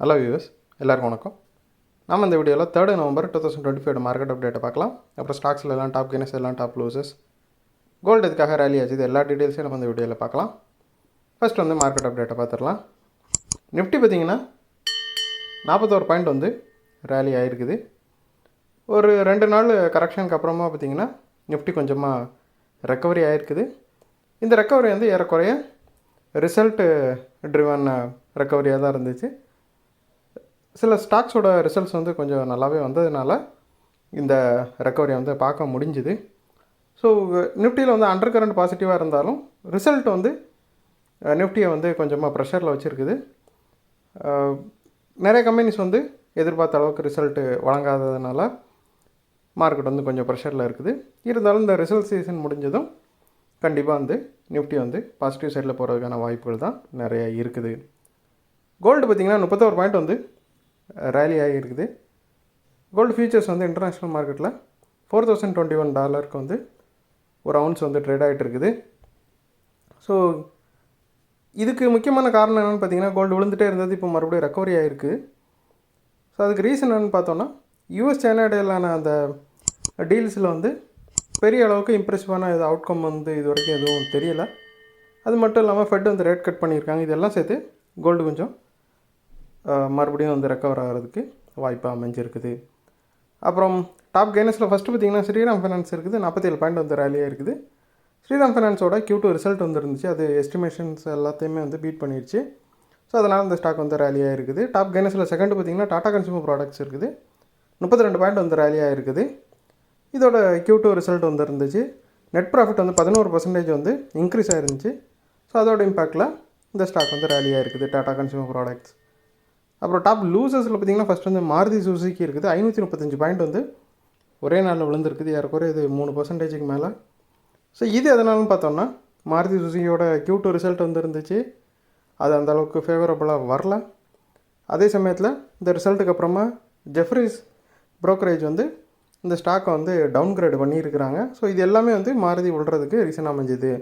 Hello viewers, எல்லாருக்கும் வணக்கம். நம்ம இந்த வீடியோவில் 3 நவம்பர் 2025 மார்க்கெட் அப்டேட்டை பார்க்கலாம். அப்புறம் ஸ்டாக்ஸில் எல்லாம் டாப் கெயினர்ஸ், எல்லாம் டாப் லூசர்ஸ், கோல்டு எதுக்காக ரேலி ஆச்சு, இது எல்லா டீட்டெயில்ஸையும் நம்ம இந்த வீடியோவில் பார்க்கலாம். ஃபர்ஸ்ட் வந்து மார்க்கெட் அப்டேட்டை பார்த்துடலாம். நிஃப்டி பார்த்திங்கன்னா 41 பாயிண்ட் வந்து ரேலி ஆகிருக்குது. ஒரு 2 நாள் கரெக்ஷனுக்கு அப்புறமா பார்த்திங்கன்னா நிஃப்டி கொஞ்சமாக ரெக்கவரி ஆகிருக்குது. இந்த ரெக்கவரி வந்து ஏறக்குறைய ரிசல்ட்டு ட்ரிவன் ரெக்கவரியாக தான் இருந்துச்சு. சில ஸ்டாக்ஸோட ரிசல்ட்ஸ் வந்து கொஞ்சம் நல்லாவே வந்ததுனால இந்த ரெக்கவரியை வந்து பார்க்க முடிஞ்சுது. ஸோ நிஃப்டியில் வந்து அண்டர் கரண்ட் பாசிட்டிவாக இருந்தாலும் ரிசல்ட் வந்து நிஃப்டியை வந்து கொஞ்சமாக ப்ரெஷரில் வச்சுருக்குது. நிறைய கம்பெனிஸ் வந்து எதிர்பார்த்த அளவுக்கு ரிசல்ட்டு வழங்காததுனால மார்க்கெட் வந்து கொஞ்சம் ப்ரெஷரில் இருக்குது. இருந்தாலும் இந்த ரிசல்ட் சீசன் முடிஞ்சதும் கண்டிப்பாக வந்து நிஃப்டி வந்து பாசிட்டிவ் சைடில் போகிறதுக்கான வாய்ப்புகள் தான் நிறைய இருக்குது. கோல்டு பார்த்திங்கன்னா 31 பாயிண்ட் வந்து ரேலி ஆகியிருக்குது. கோல்டு ஃபியூச்சர்ஸ் வந்து இன்டர்நேஷ்னல் மார்க்கெட்டில் $4021 வந்து ஒரு அவுன்ஸ் வந்து ட்ரேட் ஆகிட்டு இருக்குது. ஸோ இதுக்கு முக்கியமான காரணம் என்னென்னு பார்த்தீங்கன்னா, கோல்டு விழுந்துகிட்டே இருந்தது, இப்போ மறுபடியும் ரெக்கவரி ஆகிருக்கு. ஸோ அதுக்கு ரீசன் என்னென்னு பார்த்தோன்னா, யூஎஸ் சைனா இடையிலான அந்த டீல்ஸில் வந்து பெரிய அளவுக்கு இம்ப்ரெசிவான இது அவுட்கம் வந்து இது வரைக்கும் எதுவும் தெரியலை. அது மட்டும் இல்லாமல் ஃபெட் வந்து ரேட் கட் பண்ணியிருக்காங்க. இதெல்லாம் சேர்த்து கோல்டு கொஞ்சம் மறுபடியும் வந்து ரெக்கவர் ஆகிறதுக்கு வாய்ப்பாக அமைஞ்சிருக்குது. அப்புறம் டாப் கெய்னர்ஸில் ஃபஸ்ட்டு பார்த்திங்கன்னா ஸ்ரீராம் ஃபைனான்ஸ் இருக்குது. 47 பாயிண்ட் வந்து ரேலியாக இருக்குது. ஸ்ரீராம் ஃபைனான்ஸோட Q2 ரிசல்ட் வந்துருந்துச்சு. அது எஸ்டிமேஷன்ஸ் எல்லாத்தையுமே வந்து பீட் பண்ணிடுச்சு. ஸோ அதனால் இந்த ஸ்டாக் வந்து ரேலியாக இருக்குது. டாப் கெய்னர்ஸில் செகண்ட் பார்த்திங்கன்னா டாடா கன்சூமர் ப்ராடக்ட்ஸ் இருக்குது. 32 பாயிண்ட் வந்து ரேலியாக இருக்குது. இதோட Q2 ரிசல்ட் வந்துருந்துச்சு. நெட் ப்ராஃபிட் வந்து 11% வந்து இன்க்ரீஸ் ஆகிருந்துச்சு. ஸோ அதோட இம்பேக்டில் இந்த ஸ்டாக் வந்து ரேலியாக இருக்குது, டாடா கன்சூமர் ப்ராடக்ட்ஸ். அப்புறம் டாப் லூசர்ஸில் பார்த்திங்கன்னா ஃபஸ்ட் வந்து மாருதி சுசுகி இருக்குது. 535 பாயிண்ட் வந்து ஒரே நாளில் விழுந்திருக்குது. ஏறக்குறைய இது 3% மேலே. ஸோ இது எதனாலும் பார்த்தோம்னா, மாருதி சுசுகியோட Q2 ரிசல்ட் வந்து இருந்துச்சு. அது அந்தளவுக்கு ஃபேவரபுளாக வரல. அதே சமயத்தில் இந்த ரிசல்ட்டுக்கு அப்புறமா ஜெஃப்ரிஸ் ப்ரோக்கரேஜ் வந்து இந்த ஸ்டாக்கை வந்து டவுன்கிரேட் பண்ணியிருக்கிறாங்க. ஸோ இது எல்லாமே வந்து மாருதி விழுறதுக்கு ரீசன் அமைஞ்சுது.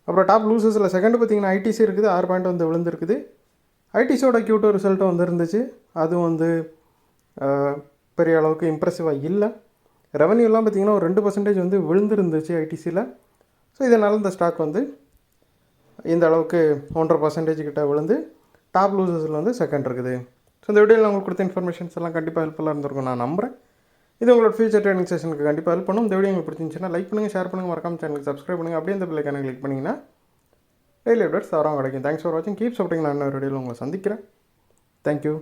அப்புறம் டாப் லூசர்ஸில் செகண்ட் பார்த்திங்கன்னா ஐடிசி இருக்குது. 6 பாயிண்ட் வந்து விழுந்திருக்குது. ஐடிசியோட Q2 ரிசல்ட்டும் வந்து இருந்துச்சு. அதுவும் வந்து பெரிய அளவுக்கு இம்ப்ரெசிவாக இல்லை. ரெவன்யூலாம் பார்த்திங்கன்னா ஒரு 2% வந்து விழுந்துருந்துச்சு ஐடிசியில். ஸோ இதனால் இந்த ஸ்டாக் வந்து இந்த அளவுக்கு 1.5% கிட்ட விழுந்து டாப் லூசர்ஸில் வந்து செகண்ட் இருக்குது. ஸோ இந்த வீடியோவில் உங்களுக்கு கொடுத்த இன்ஃபர்மேஷன்ஸ் எல்லாம் கண்டிப்பாக ஹெல்ப்ஃபுல்லாக இருந்திருக்கும் நான் நம்புகிறேன். இது உங்களோட ஃபியூச்சர் ட்ரேடிங் செஷனுக்கு கண்டிப்பாக ஹெல்ப் பண்ணும். இந்த வீடியோ உங்களுக்கு பிடிச்சிருந்துச்சுன்னா லைக் பண்ணுங்கள், ஷேர் பண்ணுங்கள், மறக்காம சேனலுக்கு சப்ஸ்கிரைப் பண்ணுங்கள். அப்படியே இந்த பெல்லைக்கான கிளிக் பண்ணிங்கன்னா டெய்லி அப்டேட்ஸ் தரம் கிடைக்கும். தேங்க்ஸ் ஃபார் வாட்சிங். Keep supporting. நான் இன்னொரு வீடியோவில் உங்களை சந்திக்கிறேன். தேங்க்யூ.